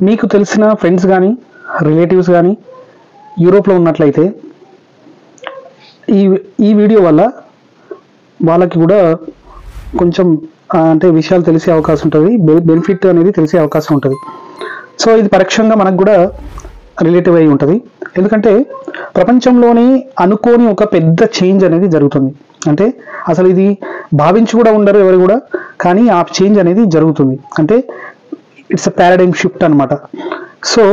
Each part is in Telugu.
మీకు తెలిసిన ఫ్రెండ్స్ కానీ రిలేటివ్స్ కానీ యూరోప్లో ఉన్నట్లయితే ఈ వీడియో వల్ల వాళ్ళకి కూడా కొంచెం అంటే విషయాలు తెలిసే అవకాశం ఉంటుంది, బెనిఫిట్ అనేది తెలిసే అవకాశం ఉంటుంది. సో ఇది పరోక్షంగా మనకు కూడా రిలేటివ్ అయి ఉంటుంది. ఎందుకంటే ప్రపంచంలోనే అనుకోని ఒక పెద్ద చేంజ్ అనేది జరుగుతుంది. అంటే అసలు ఇది భావించి కూడా ఉండరు ఎవరు కూడా, కానీ ఆ చేంజ్ అనేది జరుగుతుంది. అంటే ఇట్స్ అ పారాడైమ్ షిఫ్ట్ అనమాట. సో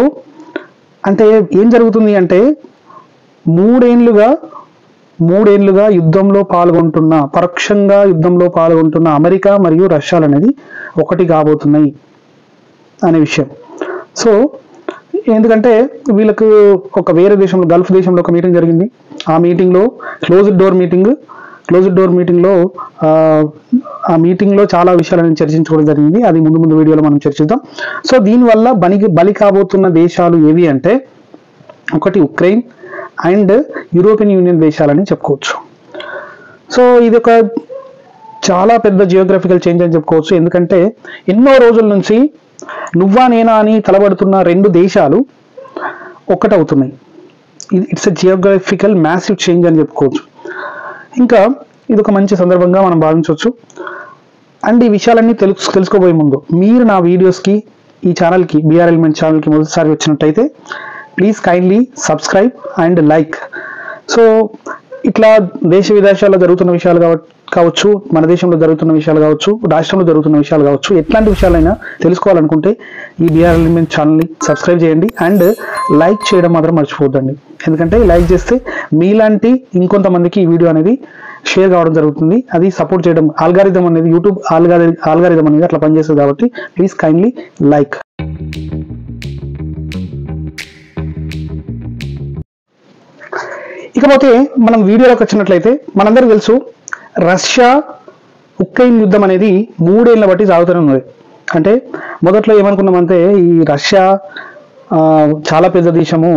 అంటే ఏం జరుగుతుంది అంటే మూడేళ్లుగా యుద్ధంలో పాల్గొంటున్న, పరోక్షంగా యుద్ధంలో పాల్గొంటున్న అమెరికా మరియు రష్యాలు అనేది ఒకటి కాబోతున్నాయి అనే విషయం. సో ఎందుకంటే వీళ్ళకు ఒక వేరే దేశంలో, గల్ఫ్ దేశంలో ఒక మీటింగ్ జరిగింది. ఆ మీటింగ్లో క్లోజ్డ్ డోర్ మీటింగ్లో ఆ మీటింగ్లో చాలా విషయాలను చర్చించుకోవడం జరిగింది. అది ముందు వీడియోలో మనం చర్చిద్దాం. సో దీనివల్ల బలి కాబోతున్న దేశాలు ఏవి అంటే ఒకటి ఉక్రెయిన్ అండ్ యూరోపియన్ యూనియన్ దేశాలని చెప్పుకోవచ్చు. సో ఇది ఒక చాలా పెద్ద జియోగ్రఫికల్ చేంజ్ అని చెప్పుకోవచ్చు. ఎందుకంటే ఎన్నో రోజుల నుంచి నువ్వా నేనా అని తలబడుతున్న రెండు దేశాలు ఒక్కటవుతున్నాయి. It's a geographical massive change అని చెప్పుకోవచ్చు. ఇంకా ఇది ఒక మంచి సందర్భంగా మనం భావించవచ్చు. అండ్ ఈ విషయాలన్నీ తెలుసుకోబోయే ముందు మీరు నా వీడియోస్కి, ఈ ఛానల్కి, బిఆర్ ఎలిమెంట్ ఛానల్కి మొదటిసారి వచ్చినట్టయితే please kindly subscribe and like. So ఇట్లా దేశ విదేశాల్లో జరుగుతున్న విషయాలు కావచ్చు, మన దేశంలో జరుగుతున్న విషయాలు కావచ్చు, రాష్ట్రంలో జరుగుతున్న విషయాలు కావచ్చు, ఎట్లాంటి విషయాలైనా తెలుసుకోవాలనుకుంటే ఈ బిఆర్ ఎలిమెంట్ ఛానల్ని సబ్స్క్రైబ్ చేయండి అండ్ లైక్ చేయడం మాత్రం మర్చిపోవద్దండి. ఎందుకంటే లైక్ చేస్తే మీలాంటి ఇంకొంతమందికి ఈ వీడియో అనేది షేర్ కావడం జరుగుతుంది. అది సపోర్ట్ చేయడం, ఆల్గారిథం అనేది, యూట్యూబ్ ఆల్గారిథం అనేది అట్లా పనిచేస్తుంది. కాబట్టి ప్లీజ్ కైండ్లీ లైక్. ఇకపోతే మనం వీడియోలోకి వచ్చినట్లయితే మనందరికీ తెలుసు రష్యా ఉక్రెయిన్ యుద్ధం అనేది 3 ఏళ్ల బట్టి సాగుతూనే ఉన్నది. అంటే మొదట్లో ఏమనుకున్నామంటే ఈ రష్యా చాలా పెద్ద దేశము,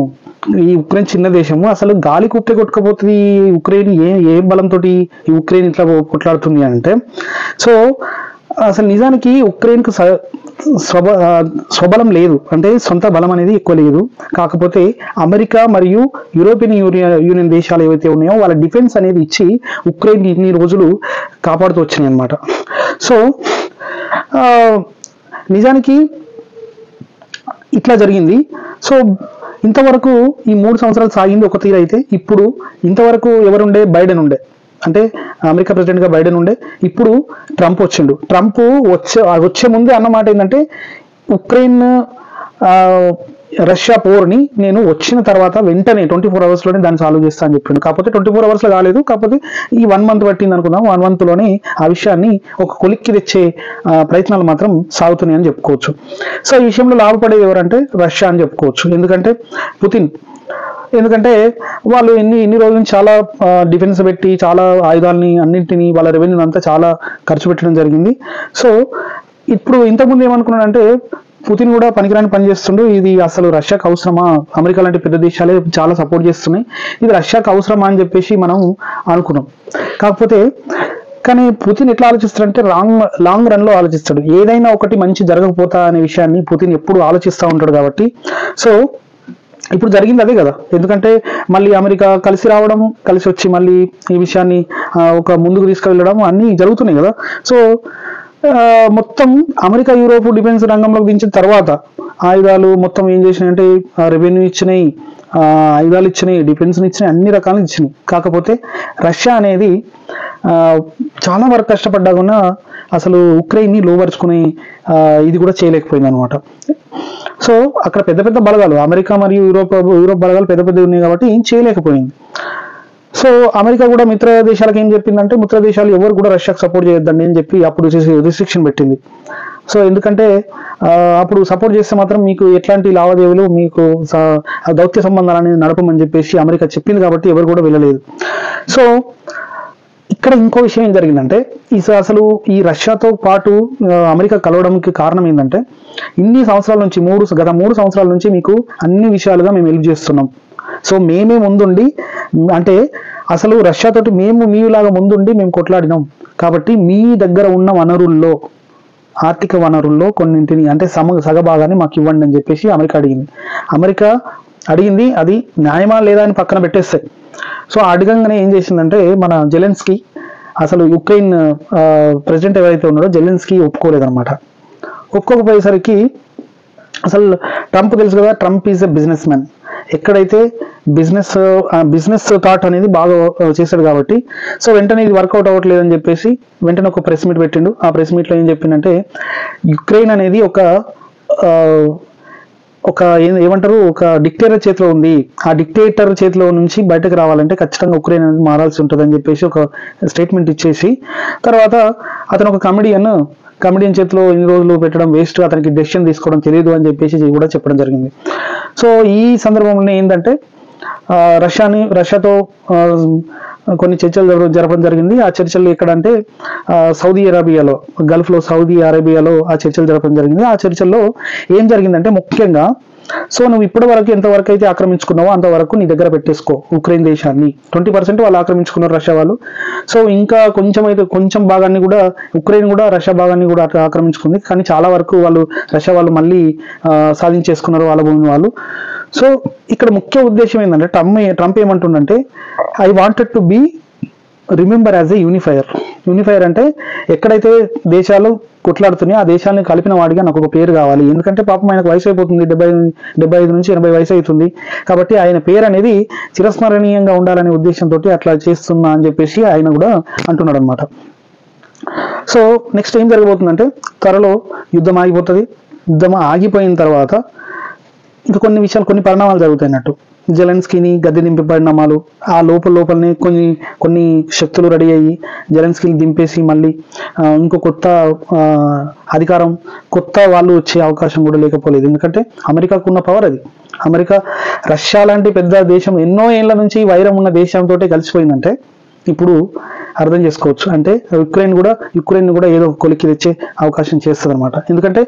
ఈ ఉక్రెయిన్ చిన్న దేశము, అసలు గాలి కుప్పే కొట్టుకపోతుంది ఉక్రెయిన్, ఏ బలంతో ఈ ఉక్రెయిన్ ఇట్లా కొట్లాడుతుంది అంటే. సో అసలు నిజానికి ఉక్రెయిన్కు స్వబలం లేదు, అంటే సొంత బలం అనేది ఎక్కువ లేదు. కాకపోతే అమెరికా మరియు యూరోపియన్ యూనియన్ దేశాలు ఏవైతే ఉన్నాయో వాళ్ళ డిఫెన్స్ అనేది ఇచ్చి ఉక్రెయిన్ ఇన్ని రోజులు కాపాడుతూ వచ్చినాయి అన్నమాట. సో నిజానికి ఇట్లా జరిగింది. సో ఇంతవరకు ఈ 3 సంవత్సరాలు సాగింది ఒక తీరు అయితే, ఇప్పుడు ఇంతవరకు ఎవరుండే, బైడెన్ ఉండే, అంటే అమెరికా ప్రెసిడెంట్గా బైడెన్ ఉండే. ఇప్పుడు ట్రంప్ వచ్చిండు. ట్రంప్ వచ్చే ముందే అన్నమాట ఏంటంటే ఉక్రెయిన్ రష్యా పోర్ని నేను వచ్చిన తర్వాత వెంటనే 24 అవర్స్లోనే దాన్ని సాల్వ్ చేస్తా అని చెప్పిండు. కాకపోతే 24 అవర్స్లో కాలేదు, కాకపోతే ఈ 1 మంత్ పట్టింది అనుకుందాం. 1 మంత్లోనే ఆ విషయాన్ని ఒక కొలిక్కి తెచ్చే ప్రయత్నాలు మాత్రం సాగుతున్నాయి అని చెప్పుకోవచ్చు. సో ఈ విషయంలో లాభపడేది ఎవరంటే రష్యా అని చెప్పుకోవచ్చు. ఎందుకంటే పుతిన్, ఎందుకంటే వాళ్ళు ఎన్ని రోజుల నుంచి చాలా డిఫెన్స్ పెట్టి, చాలా ఆయుధాలని అన్నింటినీ, వాళ్ళ రెవెన్యూ అంతా చాలా ఖర్చు పెట్టడం జరిగింది. సో ఇప్పుడు ఇంతకుముందు ఏమనుకున్నాడంటే పుతిన్ కూడా పనికిరాని పని చేస్తుండు, ఇది అసలు రష్యాకు అవసరమా, అమెరికా లాంటి పెద్ద దేశాలే చాలా సపోర్ట్ చేస్తున్నాయి, ఇది రష్యాకు అవసరమా అని చెప్పేసి మనం అనుకున్నాం. కాకపోతే కానీ పుతిన్ ఎట్లా ఆలోచిస్తాడంటే లాంగ్ రన్లో ఆలోచిస్తాడు. ఏదైనా ఒకటి మంచి జరగకపోతా అనే విషయాన్ని పుతిన్ ఎప్పుడు ఆలోచిస్తూ ఉంటాడు. కాబట్టి సో ఇప్పుడు జరిగింది అదే కదా. ఎందుకంటే మళ్ళీ అమెరికా కలిసి రావడం, కలిసి వచ్చి మళ్ళీ ఈ విషయాన్ని ఒక ముందుకు తీసుకువెళ్ళడం అన్నీ జరుగుతున్నాయి కదా. సో మొత్తం అమెరికా యూరోప్ డిఫెన్స్ రంగంలోకి దించిన తర్వాత ఆయుధాలు మొత్తం ఏం చేసినాయంటే రెవెన్యూ ఇచ్చినాయి, ఆయుధాలు ఇచ్చినాయి, డిఫెన్స్ని ఇచ్చినాయి, అన్ని రకాలు ఇచ్చినాయి. కాకపోతే రష్యా అనేది చాలా వరకు కష్టపడ్డాకున్నా అసలు ఉక్రెయిన్ని లోపరుచుకునే ఇది కూడా చేయలేకపోయింది అనమాట. సో అక్కడ పెద్ద పెద్ద బలగాలు, అమెరికా మరియు యూరోప్ బలగాలు పెద్ద పెద్ద ఉన్నాయి కాబట్టి ఏం చేయలేకపోయింది. సో అమెరికా కూడా మిత్ర దేశాలకు ఏం చెప్పిందంటే, మిత్ర దేశాలు ఎవరు కూడా రష్యాకు సపోర్ట్ చేయొద్దండి అని చెప్పి అప్పుడు రిస్ట్రిక్షన్ పెట్టింది. సో ఎందుకంటే అప్పుడు సపోర్ట్ చేస్తే మాత్రం మీకు ఎట్లాంటి లావాదేవీలు, మీకు దౌత్య సంబంధాలని నడపమని చెప్పేసి అమెరికా చెప్పింది. కాబట్టి ఎవరు కూడా వెళ్ళలేదు. సో ఇక్కడ ఇంకో విషయం ఏం జరిగిందంటే, అసలు ఈ రష్యాతో పాటు అమెరికా కలవడానికి కారణం ఏంటంటే, ఇన్ని సంవత్సరాల నుంచి గత 3 సంవత్సరాల నుంచి మీకు అన్ని విషయాలుగా మేము హెల్ప్ చేస్తున్నాం. సో మేమే ముందుండి, అంటే అసలు రష్యాతోటి మేము మీలాగా ముందుండి మేము కొట్లాడినాం. కాబట్టి మీ దగ్గర ఉన్న వనరుల్లో ఆర్థిక వనరుల్లో కొన్నింటిని అంటే సగభాగాన్ని మాకు ఇవ్వండి అని చెప్పేసి అమెరికా అడిగింది. అది న్యాయమా లేదా అని పక్కన పెట్టేస్తాయి. సో అడగంగానే ఏం చేసిందంటే మన జెలెన్స్కీ, అసలు యుక్రెయిన్ ప్రెసిడెంట్ ఎవరైతే ఉన్నాడో జెలెన్స్కీ ఒప్పుకోలేదన్నమాట. ఒప్పుకోకపోయేసరికి అసలు ట్రంప్ తెలుసు కదా, Trump is a business man. ఎక్కడైతే బిజినెస్ థాట్ అనేది బాగా చేశాడు కాబట్టి సో వెంటనే ఇది వర్కౌట్ అవ్వట్లేదు అని చెప్పేసి వెంటనే ఒక ప్రెస్ మీట్ పెట్టిండు. ఆ ప్రెస్ మీట్లో ఏం చెప్పిందంటే యుక్రెయిన్ అనేది ఏమంటారు ఒక డిక్టేటర్ చేతిలో ఉంది. ఆ డిక్టేటర్ చేతిలో నుంచి బయటకు రావాలంటే ఖచ్చితంగా ఉక్రెయిన్ అనేది మారాల్సి ఉంటుంది అని చెప్పేసి ఒక స్టేట్మెంట్ ఇచ్చేసి తర్వాత అతను ఒక కమెడియన్ చేతిలో ఇన్ని రోజులు పెట్టడం వేస్ట్, అతనికి డెసిషన్ తీసుకోవడం తెలియదు అని చెప్పేసి కూడా చెప్పడం జరిగింది. సో ఈ సందర్భంలో ఏంటంటే రష్యాతో కొన్ని చర్చలు జరపడం జరిగింది. ఆ చర్చలు ఎక్కడంటే సౌదీ అరేబియాలో, గల్ఫ్లో సౌదీ అరేబియాలో ఆ చర్చలు జరపడం జరిగింది. ఆ చర్చల్లో ఏం జరిగిందంటే ముఖ్యంగా సో నువ్వు ఇప్పటి వరకు ఎంతవరకు అయితే ఆక్రమించుకున్నావో అంతవరకు నీ దగ్గర పెట్టేసుకో. ఉక్రెయిన్ దేశాన్ని 20% వాళ్ళు ఆక్రమించుకున్నారు రష్యా వాళ్ళు. సో ఇంకా కొంచెం భాగాన్ని కూడా ఉక్రెయిన్ కూడా రష్యా భాగాన్ని కూడా ఆక్రమించుకుంది. కానీ చాలా వరకు రష్యా వాళ్ళు మళ్ళీ సాధించేసుకున్నారు వాళ్ళ భూమిని వాళ్ళు. సో ఇక్కడ ముఖ్య ఉద్దేశం ఏంటంటే ట్రంప్ ఏమంటుండంటే I wanted to be remember as a unifier అంటే ఎక్కడైతే దేశాలు కొట్లాడుతున్నాయి ఆ దేశాలను కలిపిన వాడిగా నాకు ఒక పేరు కావాలి. ఎందుకంటే పాపం ఆయనకు వయసు అయిపోతుంది, 75 నుంచి 80 వయసు అవుతుంది. కాబట్టి ఆయన పేరు అనేది చిరస్మరణీయంగా ఉండాలనే ఉద్దేశంతో అట్లా చేస్తున్నా అని చెప్పేసి ఆయన కూడా అంటున్నాడు అనమాట. సో నెక్స్ట్ ఏం జరగబోతుందంటే త్వరలో యుద్ధం ఆగిపోతుంది. యుద్ధం ఆగిపోయిన తర్వాత ఇంకా కొన్ని పరిణామాలు జరుగుతాయి అన్నట్టు. జెలెన్స్కీని గద్దె దింపే పరిణామాలు, ఆ లోపలనే కొన్ని శక్తులు రెడీ అయ్యి జెలెన్స్కీని దింపేసి మళ్ళీ ఇంకో కొత్త వాళ్ళు వచ్చే అవకాశం కూడా లేకపోలేదు. ఎందుకంటే అమెరికాకు ఉన్న పవర్ అది. అమెరికా రష్యా లాంటి పెద్ద దేశం ఎన్నో ఏళ్ల నుంచి వైరం ఉన్న దేశంతో కలిసిపోయిందంటే ఇప్పుడు అర్థం చేసుకోవచ్చు. అంటే యుక్రెయిన్ కూడా ఏదో కొలిక్కి తెచ్చే అవకాశం చేస్తుంది అనమాట. ఎందుకంటే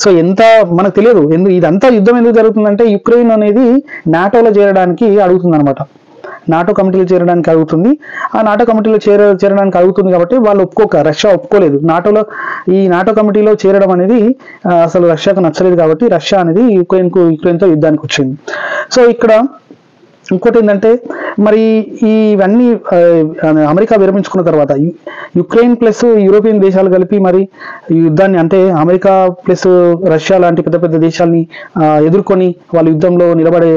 సో ఎంత మనకు తెలియదు ఇదంతా యుద్ధం ఎందుకు జరుగుతుందంటే యుక్రెయిన్ అనేది నాటోలో చేరడానికి అడుగుతుంది అనమాట. నాటో కమిటీలో చేరడానికి అడుగుతుంది. ఆ నాటో కమిటీలో చేరడానికి అడుగుతుంది కాబట్టి వాళ్ళు రష్యా ఒప్పుకోలేదు. ఈ నాటో కమిటీలో చేరడం అనేది అసలు రష్యాకు నచ్చలేదు కాబట్టి రష్యా అనేది యుక్రెయిన్తో యుద్ధానికి వచ్చింది. సో ఇక్కడ ఇంకోటి ఏంటంటే మరి ఇవన్నీ అమెరికా విరమించుకున్న తర్వాత యుక్రెయిన్ ప్లస్ యూరోపియన్ దేశాలు కలిపి మరి ఈ యుద్ధాన్ని అంటే అమెరికా ప్లస్ రష్యా లాంటి పెద్ద దేశాలని ఎదుర్కొని వాళ్ళ యుద్ధంలో నిలబడే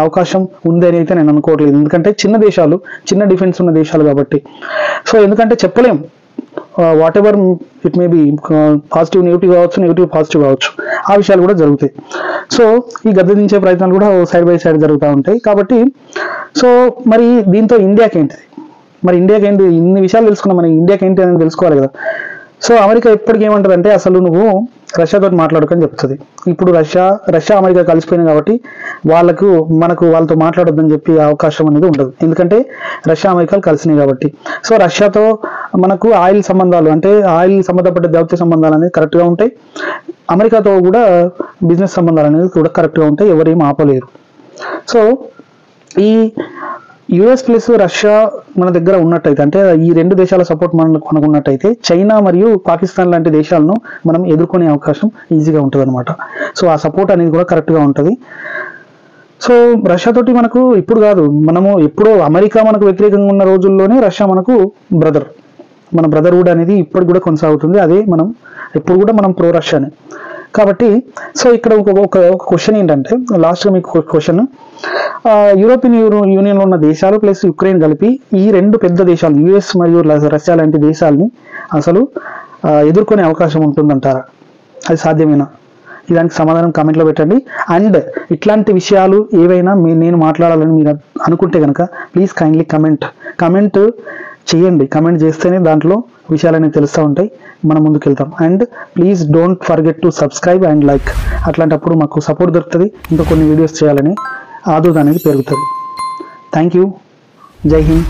అవకాశం ఉంది అని అయితే నేను అనుకోవట్లేదు. ఎందుకంటే చిన్న డిఫెన్స్ ఉన్న దేశాలు కాబట్టి. సో ఎందుకంటే చెప్పలేం, what ever it may be positive negative కావచ్చు, నెగిటివ్ పాజిటివ్ కావచ్చు, ఆ విషయాలు కూడా జరుగుతాయి. సో ఈ గద్దె దించే ప్రయత్నాలు కూడా సైడ్ బై సైడ్ జరుగుతూ ఉంటాయి. కాబట్టి సో మరి దీంతో ఇండియాకి ఏంటి ఇన్ని విషయాలు తెలుసుకున్నాం, మన ఇండియాకి ఏంటి అని తెలుసుకోవాలి కదా. సో అమెరికా ఎప్పటికీ ఏమంటుంది అంటే అసలు నువ్వు రష్యాతో మాట్లాడుకొని చెప్తుంది. ఇప్పుడు రష్యా అమెరికా కలిసిపోయినాయి కాబట్టి వాళ్ళతో మాట్లాడొద్దని చెప్పి అవకాశం అనేది ఉండదు. ఎందుకంటే రష్యా అమెరికాలు కలిసినాయి కాబట్టి. సో రష్యాతో మనకు ఆయిల్ సంబంధాలు అంటే ఆయిల్ సంబంధపడ్డ దౌత్య సంబంధాలు అనేది కరెక్ట్గా ఉంటాయి. అమెరికాతో కూడా బిజినెస్ సంబంధాలు అనేది కూడా కరెక్ట్గా ఉంటాయి, ఎవరేం ఆపలేరు. సో ఈ యుఎస్ ప్లస్ రష్యా మన దగ్గర ఉన్నట్టయితే అంటే ఈ రెండు దేశాల సపోర్ట్ మనకు ఉన్నట్టయితే చైనా మరియు పాకిస్తాన్ లాంటి దేశాలను మనం ఎదుర్కొనే అవకాశం ఈజీగా ఉంటుంది అనమాట. సో ఆ సపోర్ట్ అనేది కూడా కరెక్ట్గా ఉంటుంది. సో రష్యాతోటి మనకు ఇప్పుడు కాదు, మనము ఎప్పుడో అమెరికా మనకు వ్యతిరేకంగా ఉన్న రోజుల్లోనే రష్యా మనకు మన బ్రదర్హుడ్ అనేది ఇప్పటికి కూడా కొనసాగుతుంది. అదే ఎప్పుడు కూడా మనం ప్రో రష్యానే కాబట్టి. సో ఇక్కడ ఒక క్వశ్చన్ ఏంటంటే లాస్ట్గా మీకు క్వశ్చన్, యూరోపియన్ యూనియన్లో ఉన్న దేశాలు ప్లస్ యుక్రెయిన్ కలిపి ఈ రెండు పెద్ద దేశాలు యుఎస్ మరియు రష్యా లాంటి దేశాలని అసలు ఎదుర్కొనే అవకాశం ఉంటుందంటారా? అది సాధ్యమేనా? దానికి సమాధానం కామెంట్లో పెట్టండి. అండ్ ఇట్లాంటి విషయాలు ఏవైనా నేను మాట్లాడాలని మీరు అనుకుంటే కనుక ప్లీజ్ కైండ్లీ కమెంట్ చేయండి. కమెంట్ చేస్తేనే దాంట్లో విషయాలన్నీ తెలుస్తూ ఉంటాయి, మనం ముందుకు వెళ్తాం. And please don't forget to subscribe and like. అట్లాంటప్పుడు మాకు సపోర్ట్ దొరుకుతుంది, ఇంకా కొన్ని వీడియోస్ చేయాలని ఆదుర్ద అనేది పెరుగుతుంది. Thank you. జై హింద్.